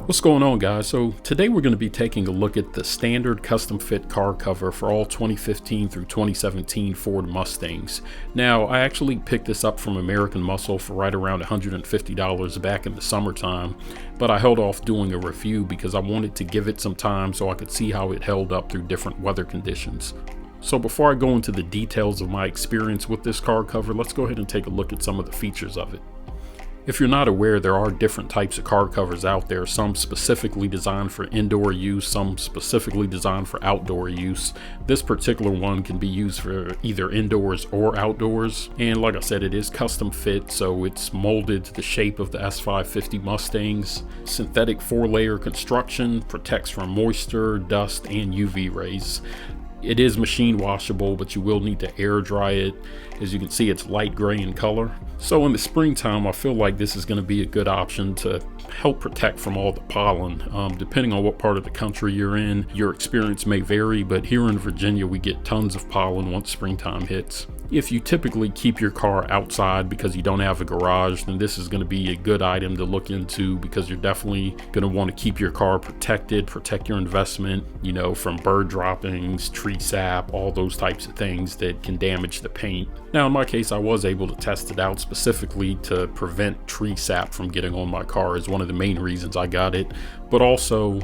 What's going on, guys? So today we're going to be taking a look at the standard custom fit car cover for all 2015 through 2017 Ford Mustangs. Now, I actually picked this up from American Muscle for right around $150 back in the summertime, but I held off doing a review because I wanted to give it some time so I could see how it held up through different weather conditions. So before I go into the details of my experience with this car cover, let's go ahead and take a look at some of the features of it. If you're not aware, there are different types of car covers out there, some specifically designed for indoor use, some specifically designed for outdoor use. This particular one can be used for either indoors or outdoors. And like I said, it is custom fit, so it's molded to the shape of the S550 Mustangs. Synthetic 4-layer construction, protects from moisture, dust, and UV rays. It is machine washable, but you will need to air dry it. As you can see, it's light gray in color. So in the springtime, I feel like this is going to be a good option to help protect from all the pollen. Depending on what part of the country you're in, your experience may vary, but here in Virginia, we get tons of pollen once springtime hits. If you typically keep your car outside because you don't have a garage, then this is going to be a good item to look into because you're definitely going to want to keep your car protected, protect your investment, from bird droppings, tree sap, all those types of things that can damage the paint. Now, in my case, I was able to test it out specifically to prevent tree sap from getting on my car is one of the main reasons I got it, but also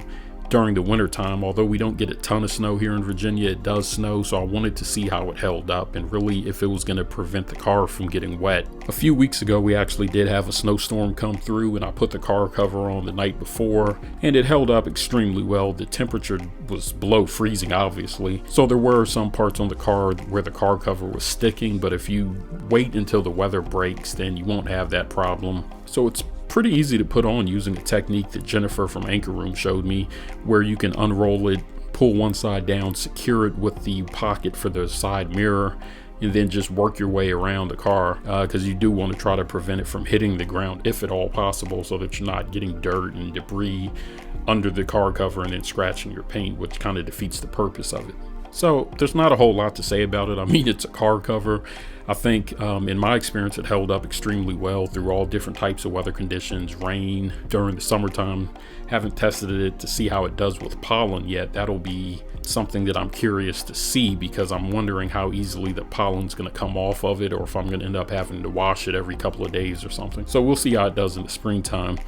during the winter time, although we don't get a ton of snow here in Virginia, it does snow, so I wanted to see how it held up and really if it was going to prevent the car from getting wet. A few weeks ago, we actually did have a snowstorm come through, and I put the car cover on the night before, and it held up extremely well. The temperature was below freezing, obviously, so there were some parts on the car where the car cover was sticking, but if you wait until the weather breaks, then you won't have that problem. So it's pretty easy to put on using a technique that Jennifer from Anchor Room showed me, where you can unroll it, pull one side down, secure it with the pocket for the side mirror, and then just work your way around the car because you do want to try to prevent it from hitting the ground if at all possible, so that you're not getting dirt and debris under the car cover and then scratching your paint, which kind of defeats the purpose of it. So there's not a whole lot to say about it. I mean, it's a car cover. I think in my experience, it held up extremely well through all different types of weather conditions, rain, during the summertime. Haven't tested it to see how it does with pollen yet. That'll be something that I'm curious to see because I'm wondering how easily the pollen's going to come off of it, or if I'm going to end up having to wash it every couple of days or something. So we'll see how it does in the springtime.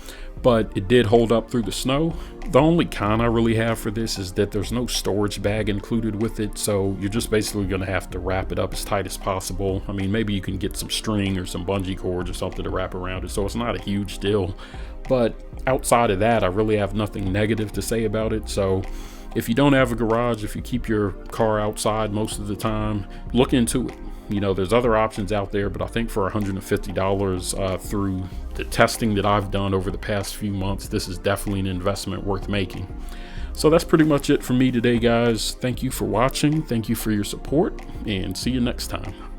But it did hold up through the snow. The only con I really have for this is that there's no storage bag included with it, so you're just basically going to have to wrap it up as tight as possible. I mean, maybe you can get some string or some bungee cords or something to wrap around it, so it's not a huge deal. But outside of that, I really have nothing negative to say about it. So if you don't have a garage, if you keep your car outside most of the time, look into it. There's other options out there, but I think for $150 through the testing that I've done over the past few months, this is definitely an investment worth making. So that's pretty much it for me today, guys. Thank you for watching. Thank you for your support, and see you next time.